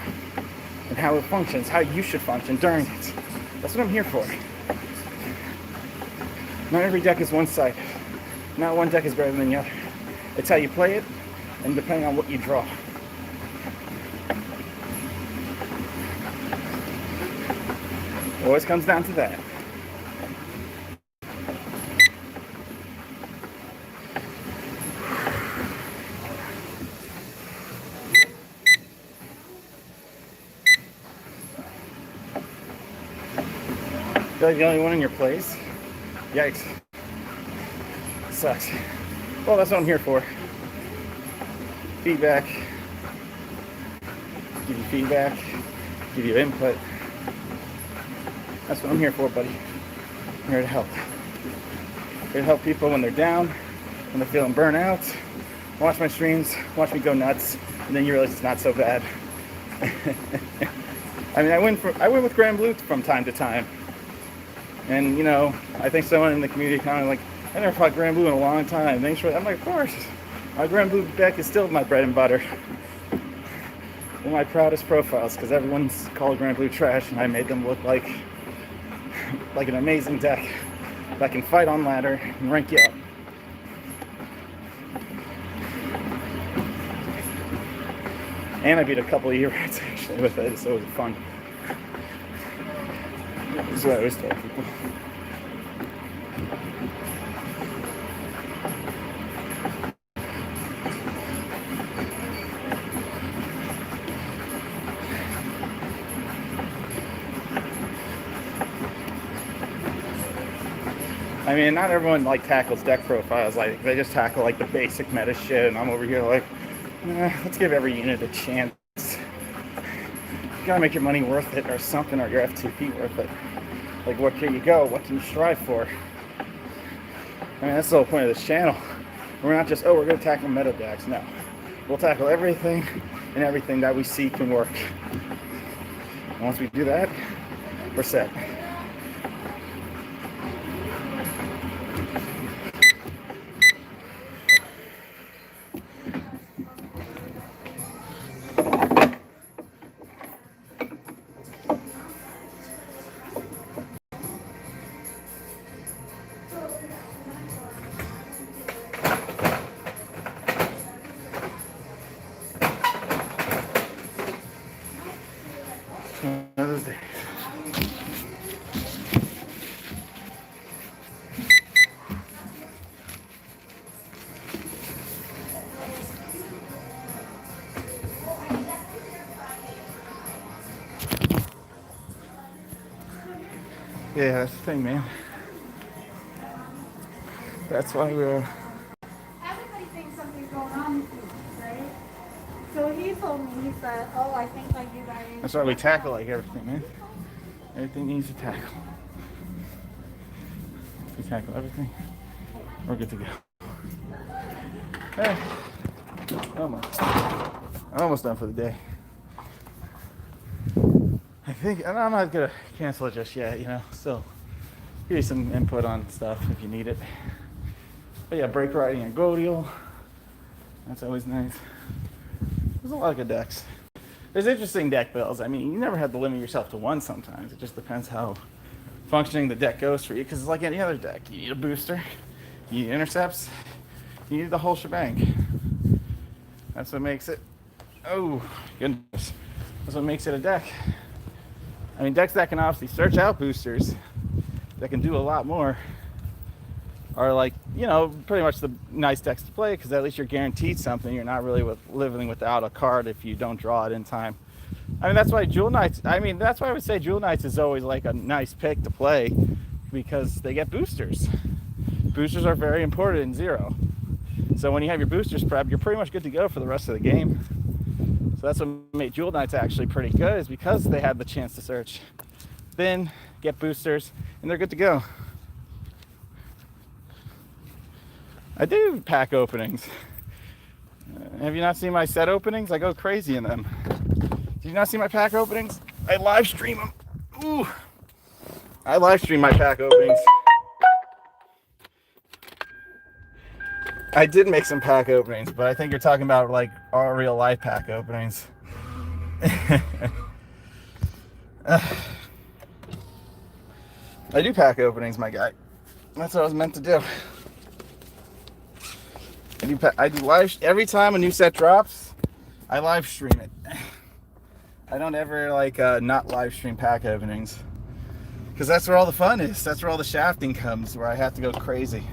and how it functions, how you should function during it. That's what I'm here for. Not every deck is one-sided. Not one deck is better than the other. It's how you play it and depending on what you draw. It always comes down to that. You're the only one in your place? Yikes. Sucks. Well, that's what I'm here for. Feedback. Give you feedback. Give you input. That's what I'm here for, buddy. I'm here to help. Here to help people when they're down, when they're feeling burnt out. Watch my streams, watch me go nuts, and then you realize it's not so bad. I mean, I win with Granblue from time to time. And, I think someone in the community kind of like, I never fought Granblue in a long time. Thanks for that. I'm like, of course. My Granblue deck is still my bread and butter. One of my proudest profiles, because everyone's called Granblue trash, and I made them look like an amazing deck that can fight on ladder and rank you up. And I beat a couple of year rats actually with it, so it was fun. This is what I always tell people. I mean, not everyone tackles deck profiles. They just tackle the basic meta shit, and I'm over here let's give every unit a chance. You gotta make your money worth it or something, or your FTP worth it. Where can you go? What can you strive for? I mean, that's the whole point of this channel. We're not just, we're gonna tackle meta decks. No. We'll tackle everything and everything that we see can work. And once we do that, we're set. Yeah, that's the thing, man. That's why we're... Everybody thinks something's going on with you, right? So he told me, he said, I think you guys... That's why we tackle everything, man. Everything needs to tackle. If we tackle everything, we're good to go. Hey, I'm almost done for the day. I think, and I'm not gonna cancel it just yet, still give you some input on stuff if you need it. But yeah, break riding and Godiel, that's always nice. There's a lot of good decks. There's interesting deck builds. I mean, you never have to limit yourself to one sometimes. It just depends how functioning the deck goes for you, because it's like any other deck. You need a booster, you need intercepts, you need the whole shebang. That's what makes it, oh goodness, that's what makes it a deck. I mean, decks that can obviously search out boosters that can do a lot more are like, you know, pretty much the nice decks to play, because at least you're guaranteed something. You're not really living without a card if you don't draw it in time. I mean, that's why Jewel Knights, I mean, that's why I would say Jewel Knights is always like a nice pick to play, because they get boosters. Boosters are very important in Zero. So when you have your boosters prep, you're pretty much good to go for the rest of the game. So that's what made Jewel Knights actually pretty good, is because they had the chance to search, then get boosters, and they're good to go. I do pack openings. Have you not seen my set openings? I go crazy in them. Did you not see my pack openings? I live stream them. Ooh. I live stream my pack openings. I did make some pack openings, but I think you're talking about like our real life pack openings. I do pack openings, my guy. That's what I was meant to do. I do live every time a new set drops. I live stream it. I don't ever like not live stream pack openings, because that's where all the fun is. That's where all the shafting comes, where I have to go crazy,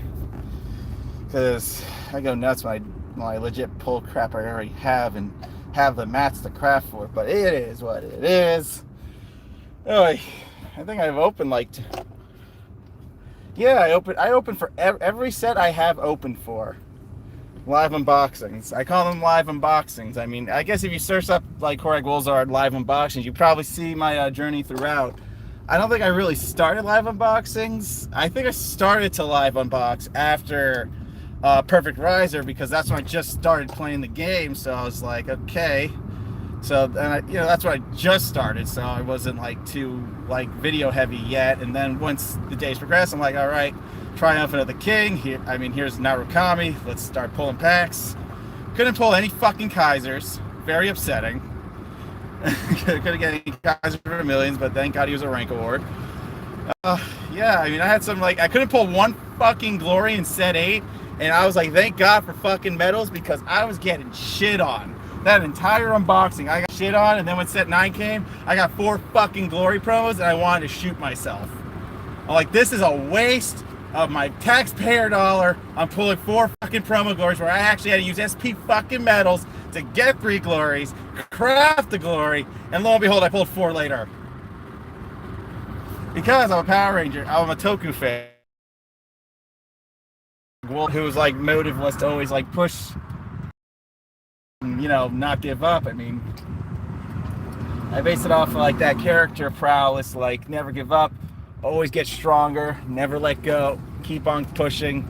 because I go nuts when I legit pull crap I already have and have the mats to craft for. But it is what it is. Oh, I think I've opened like, yeah, I open for every set I have opened for. Live unboxings. I call them live unboxings. I mean, I guess if you search up like Korag Wolzard live unboxings, you probably see my journey throughout. I don't think I really started live unboxings. I think I started to live unbox after Perfect Riser, because that's when I just started playing the game. So I was like, okay. So then that's when I just started. So I wasn't like too like video heavy yet. And then once the days progressed, I'm like, all right. Triumphant of the King. Here's Narukami. Let's start pulling packs. Couldn't pull any fucking Kaisers. Very upsetting. Couldn't get any Kaiser for millions, but thank God he was a rank award. Yeah, I mean, I had some like, I couldn't pull one fucking glory in set 8, and I was like, thank God for fucking medals, because I was getting shit on. That entire unboxing, I got shit on, and then when set 9 came, I got 4 fucking glory promos, and I wanted to shoot myself. I'm like, this is a waste of my taxpayer dollar. I'm pulling 4 fucking promo glories where I actually had to use SP fucking medals to get 3 glories, craft the glory, and lo and behold, I pulled 4 later. Because I'm a Power Ranger, I'm a Toku fan, whose like motive was to always like push, not give up. I mean, I base it off of like that character prowess, like never give up, always get stronger, never let go, keep on pushing.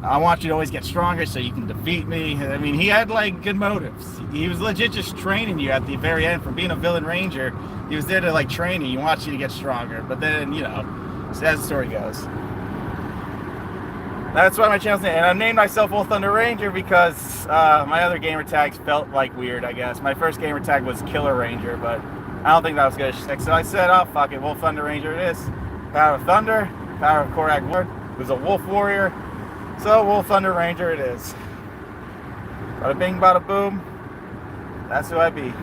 I want you to always get stronger so you can defeat me. I mean, he had like good motives. He was legit just training you at the very end. From being a villain ranger, he was there to like train you. He wants you to get stronger. But then, as the story goes. That's why my channel's named. And I named myself Wolf Thunder Ranger because my other gamer tags felt like weird, I guess. My first gamer tag was Killer Ranger, but I don't think that was good. So I said, oh, fuck it, Wolf Thunder Ranger it is. Power of Thunder, Power of Korag Wolzard, who's a wolf warrior. So Wolf Thunder Ranger it is. Bada bing, bada boom. That's who I be.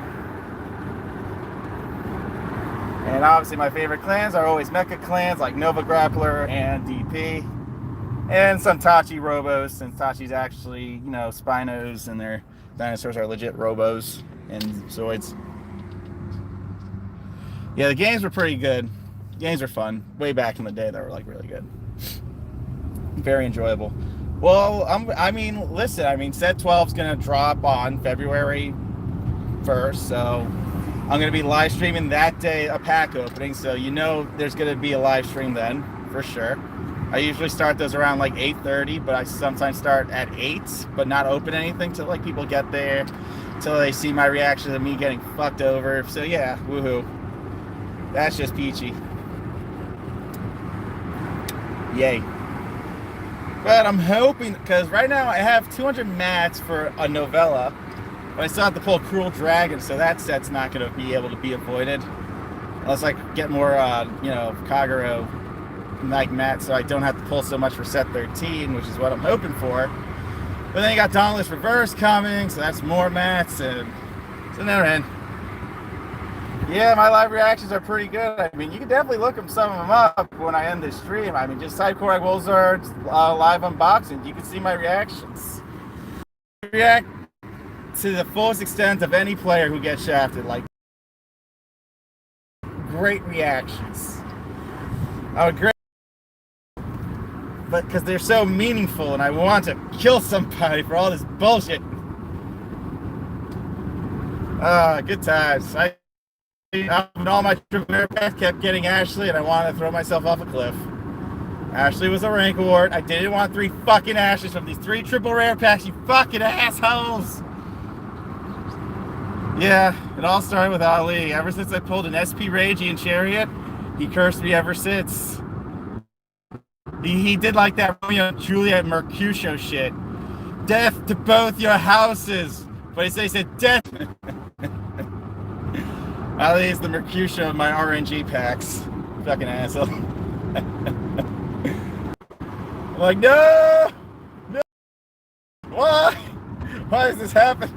And obviously my favorite clans are always mecha clans like Nova Grappler and DP. And some Tachi Robos, since Tachi's actually, Spinos and their dinosaurs are legit Robos and Zoids. Yeah, the games were pretty good. Games were fun. Way back in the day, they were like really good. Very enjoyable. Well, set 12 is going to drop on February 1st, so I'm going to be live streaming that day a pack opening, so there's going to be a live stream then, for sure. I usually start those around like 8:30, but I sometimes start at 8, but not open anything till like people get there, till they see my reaction to me getting fucked over. So yeah, woohoo. That's just peachy. Yay. But I'm hoping, because right now I have 200 mats for a novella, but I still have to pull Cruel Dragon, so that set's not going to be able to be avoided. Unless I get more, Kagero night mat, so I don't have to pull so much for set 13, which is what I'm hoping for. But then you got Dauntless Reverse coming, so that's more mats, and so never end. Yeah, my live reactions are pretty good. I mean, you can definitely look some of them up when I end this stream. I mean, just type Korag Wolzard's live unboxing. You can see my reactions. I react to the fullest extent of any player who gets shafted. Like, great reactions. I would great, but because they're so meaningful, and I want to kill somebody for all this bullshit. Good times. All my triple rare packs kept getting Ashley, and I wanted to throw myself off a cliff. Ashley was a rank award. I didn't want 3 fucking Ashleys from these 3 triple rare packs, you fucking assholes. Yeah, it all started with Ali. Ever since I pulled an SP Ragian Chariot, he cursed me ever since. He did like that Romeo and Juliet Mercutio shit. Death to both your houses. But he said death. Ali is the Mercutio of my RNG packs. Fucking asshole. I'm like, no! No! Why? Why does this happen?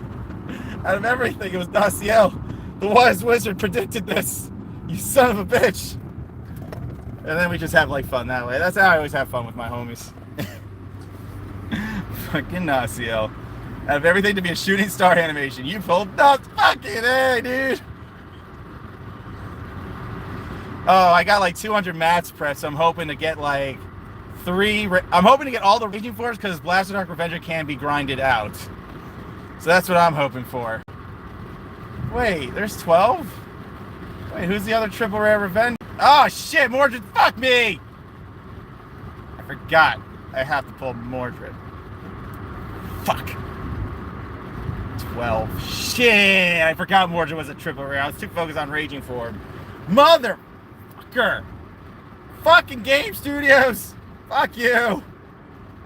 Out of everything, it was Daciel. The wise wizard predicted this. You son of a bitch. And then we just have like fun that way. That's how I always have fun with my homies. Fucking Daciel. Out of everything to be a shooting star animation, you pulled nuts. Fucking A, dude. Oh, I got like 200 mats pressed, so I'm hoping to get like 3. I'm hoping to get all the Raging Force because Blaster Dark Revenger can be grinded out. So that's what I'm hoping for. Wait, there's 12? Wait, who's the other triple rare Revenge? Oh shit, Mordred, fuck me! I forgot. I have to pull Mordred. Fuck. 12. Shit, I forgot Mordred was a triple rare. I was too focused on Raging Form. Motherfucker! Fucking Game Studios! Fuck you!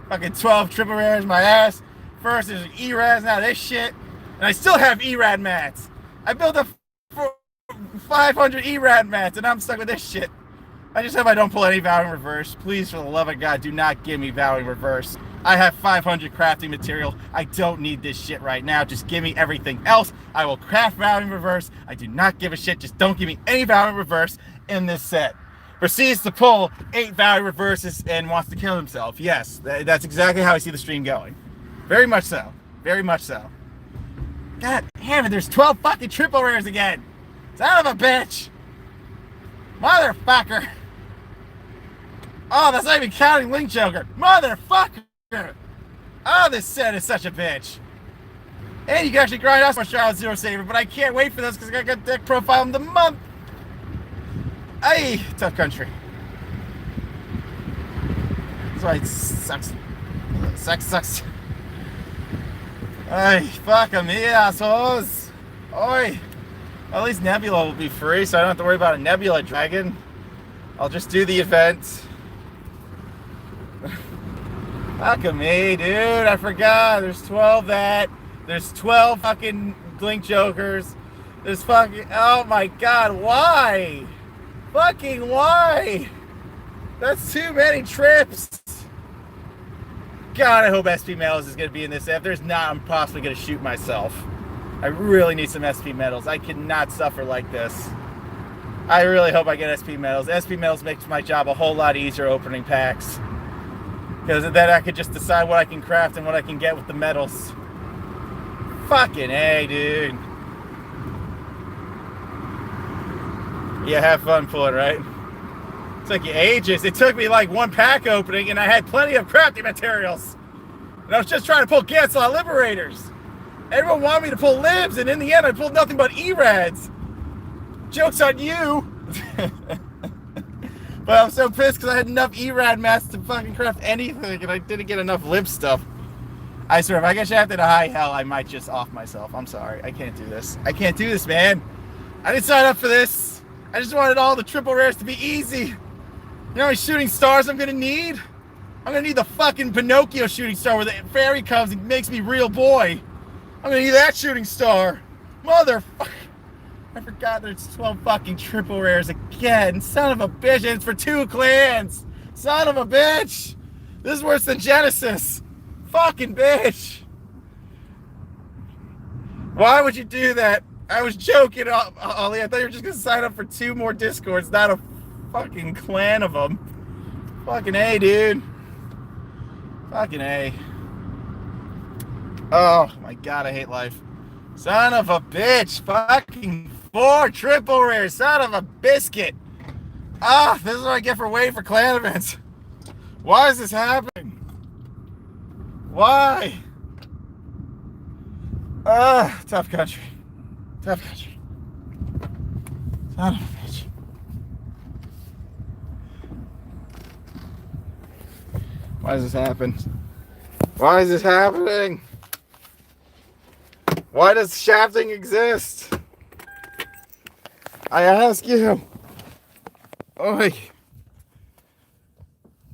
Fucking 12 triple rares, my ass. First there's an ERAS, now this shit. And I still have ERAD mats. I built a 500 ERAD mats and I'm stuck with this shit. I just hope I don't pull any Vowing Reverse. Please, for the love of God, do not give me Vowing Reverse. I have 500 crafting material. I don't need this shit right now. Just give me everything else. I will craft Vowing Reverse. I do not give a shit. Just don't give me any Vowing Reverse in this set. Proceeds to pull 8 Vowing Reverses and wants to kill himself. Yes, that's exactly how I see the stream going. Very much so. Very much so. God damn it, there's 12 fucking triple rares again. Son of a bitch. Motherfucker. Oh, that's not even counting Link Joker. Motherfucker. Oh, this set is such a bitch. And you can actually grind out my Charlotte Zero Saver, but I can't wait for this because I got deck profile of the month. Ay, tough country. That's why it sucks. Sucks. Ay, fuck me, assholes. Oi. At least Nebula will be free, so I don't have to worry about a Nebula Dragon. I'll just do the event. Fuck me, dude. I forgot. There's 12 that. There's 12 fucking Blink Jokers. There's fucking... Oh my god, why? Fucking why? That's too many trips. God, I hope SP Metals is going to be in this. If there's not, I'm possibly going to shoot myself. I really need some SP Metals. I cannot suffer like this. I really hope I get SP Metals. SP Metals makes my job a whole lot easier opening packs. Because then I could just decide what I can craft and what I can get with the metals. Fucking A, dude. Yeah, have fun pulling, right? It took you ages. It took me like 1 pack opening and I had plenty of crafting materials. And I was just trying to pull Gansalot Liberators. Everyone wanted me to pull libs, and in the end I pulled nothing but ERADs. Joke's on you. But I'm so pissed because I had enough ERAD mats to fucking craft anything and I didn't get enough lib stuff. I swear, if I get shafted to high hell, I might just off myself. I'm sorry. I can't do this. I can't do this, man. I didn't sign up for this. I just wanted all the triple rares to be easy. You know how many shooting stars I'm gonna need? I'm gonna need the fucking Pinocchio shooting star where the fairy comes and makes me real boy. I'm gonna need that shooting star. Motherfucker. I forgot there's 12 fucking triple rares again. Son of a bitch, and it's for 2 clans. Son of a bitch! This is worse than Genesis. Fucking bitch. Why would you do that? I was joking, Ollie. I thought you were just gonna sign up for 2 more Discords, not a fucking clan of them. Fucking A, dude. Fucking A. Oh my god, I hate life. Son of a bitch. Fucking 4 triple rares. Son of a biscuit. Ah, this is what I get for waiting for clan events. Why is this happening? Why? Tough country. Tough country. Son of a bitch. Why does this happen? Why is this happening? Why does shafting exist? I ask you. Oi.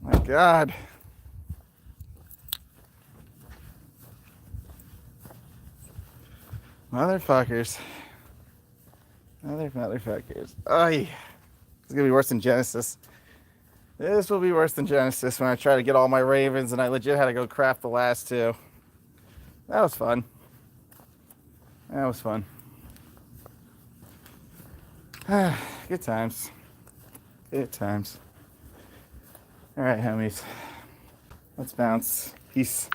My God. Motherfuckers. Motherfuckers. Oi. It's gonna be worse than Genesis. This will be worse than Genesis when I try to get all my Ravens and I legit had to go craft the last 2. That was fun. That was fun. Good times. Good times. All right, homies. Let's bounce. Peace.